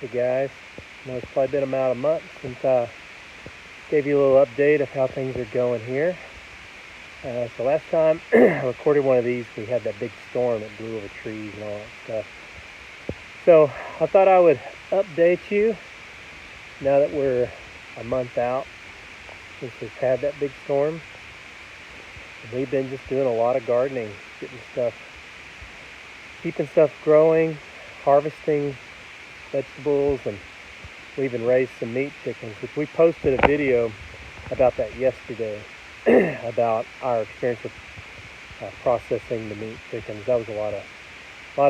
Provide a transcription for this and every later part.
Hey guys, I know it's probably been about a month since I gave you a little update of how things are going here. So last time I recorded one of these, we had that big storm that blew over trees and all that stuff. So I thought I would update you now that we're a month out since we've had that big storm. We've been just doing a lot of gardening, getting stuff, keeping stuff growing, harvesting vegetables, and we even raised some meat chickens, which we posted a video about that yesterday about our experience with processing the meat chickens. That was a lot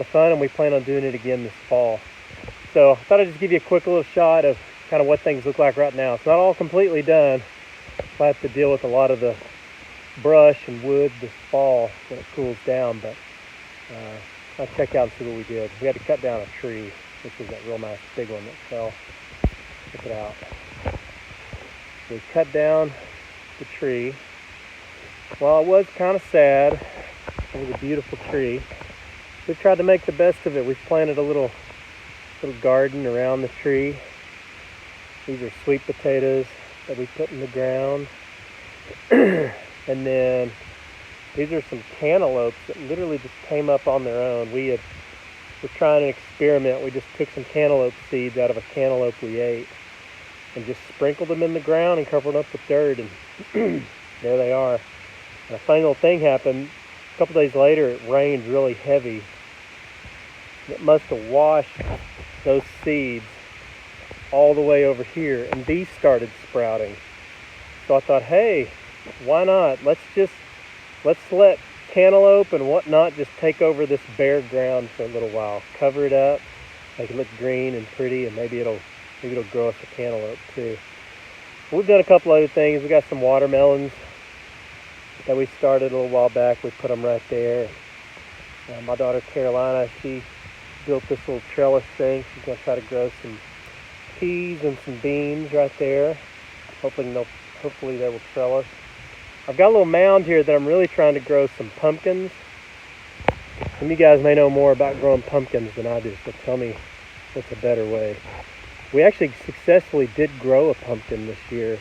of fun, and we plan on doing it again this fall. So I thought I'd just give you a quick little shot of kind of what things look like right now. It's not all completely done. I have to deal with a lot of the brush and wood this fall when it cools down, but I'll check out and see what we did. We had to cut down a tree, which was that real nice big one that fell. Check it out. We cut down the tree. Well, it was kind of sad. It was a beautiful tree. We've tried to make the best of it. We've planted a little garden around the tree. These are sweet potatoes that we put in the ground. And then these are some cantaloupes that literally just came up on their own. We're trying an experiment. We just took some cantaloupe seeds out of a cantaloupe we ate and just sprinkled them in the ground and covered up with dirt, and there they are. And a funny little thing happened. A couple days later, it rained really heavy. It must have washed those seeds all the way over here, and these started sprouting. So I thought, hey, why not? Let's let cantaloupe and whatnot just take over this bare ground for a little while. Cover it up, make it look green and pretty, and maybe it'll grow us a cantaloupe too. We've done a couple other things. We got some watermelons that we started a little while back. We put them right there. My daughter Carolina, she built this little trellis thing. She's gonna try to grow some peas and some beans right there. Hopefully they will trellis. I've got a little mound here that I'm really trying to grow some pumpkins. Some of you guys may know more about growing pumpkins than I do, so tell me what's a better way. We actually successfully did grow a pumpkin this year.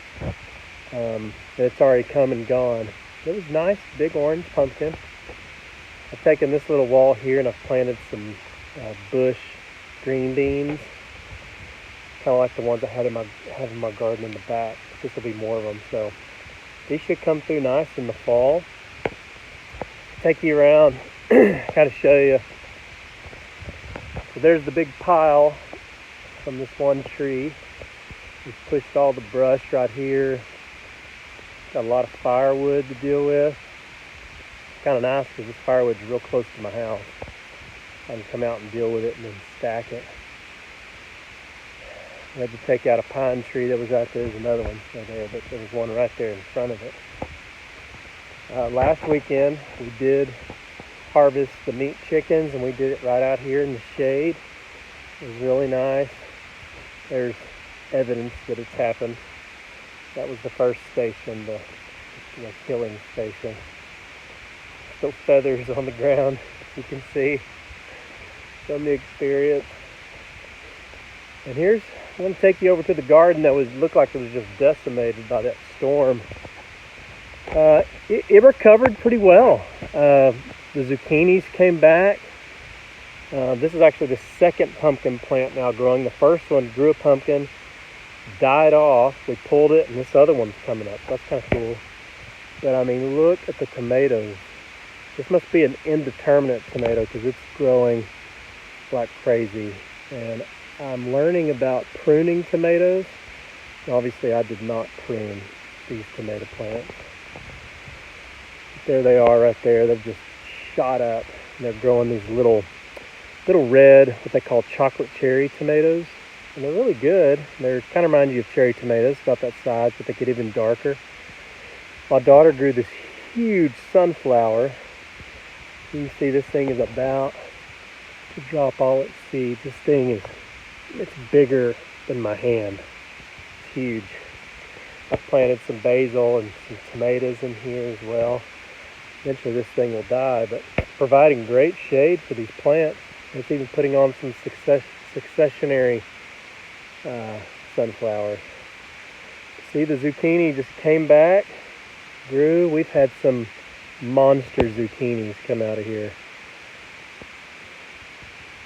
It's already come and gone. It was nice, big orange pumpkin. I've taken this little wall here and I've planted some bush green beans. Kind of like the ones I have in my garden in the back. This will be more of them. So these should come through nice in the fall. Take you around, kind of show you. So there's the big pile from this one tree. We've pushed all the brush right here. Got a lot of firewood to deal with. It's kind of nice because this firewood's real close to my house. I can come out and deal with it and then stack it. I had to take out a pine tree that was right there. There's another one right there, but there was one right there in front of it. Last weekend we did harvest the meat chickens, and we did it right out here in the shade. It was really nice. There's evidence that it's happened. That was the first station, the killing station. Still feathers on the ground, you can see from the experience. And I want to take you over to the garden that looked like it was just decimated by that storm. It recovered pretty well. The zucchinis came back. This is actually the second pumpkin plant now growing. The first one grew a pumpkin, died off. We pulled it, and this other one's coming up. That's kind of cool. But I mean, look at the tomatoes. This must be an indeterminate tomato because it's growing like crazy. And I'm learning about pruning tomatoes. Obviously, I did not prune these tomato plants. But there they are right there. They've just shot up. And they're growing these little red, what they call chocolate cherry tomatoes. And they're really good. They kind of remind you of cherry tomatoes, about that size, but they get even darker. My daughter grew this huge sunflower. You can see this thing is about to drop all its seeds. This thing it's bigger than my hand. It's huge. I've planted some basil and some tomatoes in here as well. Eventually this thing will die, but it's providing great shade for these plants. It's even putting on some successionary sunflowers. See, the zucchini just came back, grew. We've had some monster zucchinis come out of here.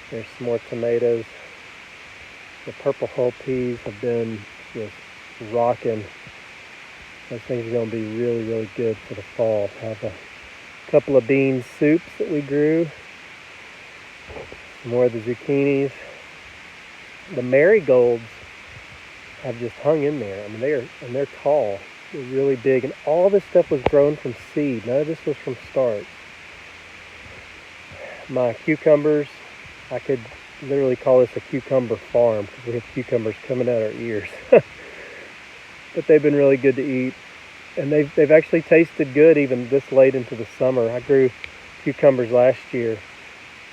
There's some more tomatoes. The purple hull peas have been just rocking. Those things are going to be really, really good for the fall. Have a couple of bean soups that we grew. More of the zucchinis. The marigolds have just hung in there. I mean, they're tall. They're really big, and all this stuff was grown from seed. None of this was from start. My cucumbers, I could literally call this a cucumber farm because we have cucumbers coming out our ears. But they've been really good to eat, and they've actually tasted good even this late into the summer. I grew cucumbers last year,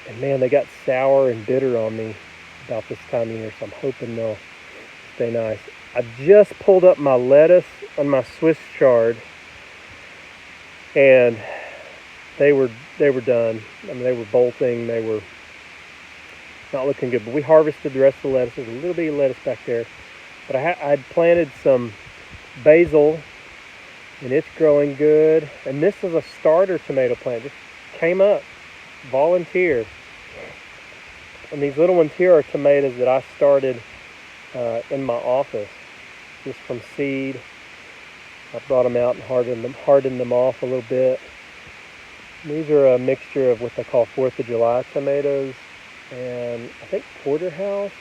and man, they got sour and bitter on me about this time of year, so I'm hoping they'll stay nice. I just pulled up my lettuce on my Swiss chard, and they were done. I mean, they were bolting. They were not looking good. But we harvested the rest of the lettuce. There's a little bit of lettuce back there, but I'd planted some basil, and it's growing good. And this is a starter tomato plant. Just came up, volunteer. And these little ones here are tomatoes that I started in my office, just from seed. I brought them out and hardened them off a little bit. These are a mixture of what they call 4th of July tomatoes and I think Porterhouse.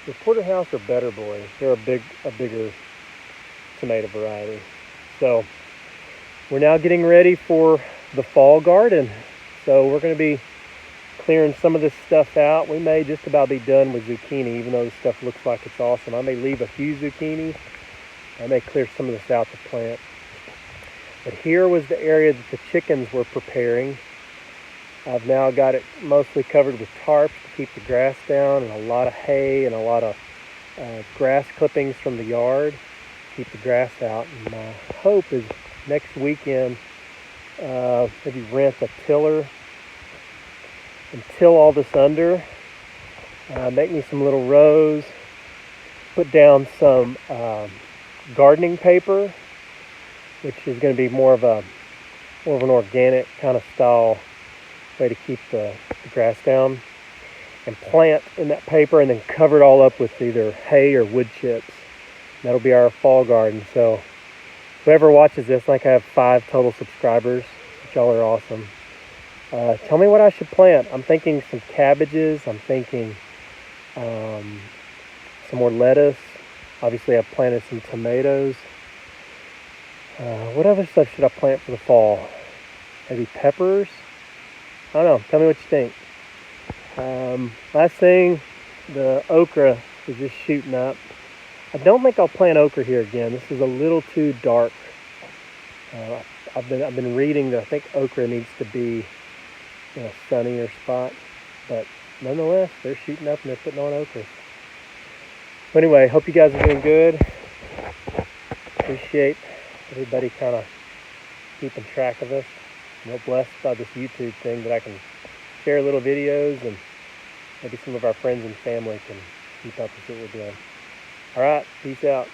The Porterhouse or Better Boy. They're a bigger tomato variety. So we're now getting ready for the fall garden. So we're going to be clearing some of this stuff out. We may just about be done with zucchini, even though this stuff looks like it's awesome. I may leave a few zucchini. I may clear some of this out to plant. But here was the area that the chickens were preparing. I've now got it mostly covered with tarps to keep the grass down, and a lot of hay and a lot of grass clippings from the yard to keep the grass out. And my hope is next weekend, maybe rent a tiller and till all this under, make me some little rows, put down some gardening paper, which is going to be more of an organic kind of style way to keep the grass down, and plant in that paper and then cover it all up with either hay or wood chips. That'll be our fall garden. So whoever watches this, like I have 5 total subscribers, which y'all are awesome. Tell me what I should plant. I'm thinking some cabbages. I'm thinking some more lettuce. Obviously, I've planted some tomatoes. What other stuff should I plant for the fall? Maybe peppers? I don't know. Tell me what you think. Last thing, the okra is just shooting up. I don't think I'll plant okra here again. This is a little too dark. I've been reading that I think okra needs to be in a sunnier spot, but nonetheless, they're shooting up and they're putting on okra. So anyway, hope you guys are doing good. Appreciate everybody kind of keeping track of us. I'm blessed by this YouTube thing that I can share little videos, and maybe some of our friends and family can keep up with what we're doing. All right, peace out.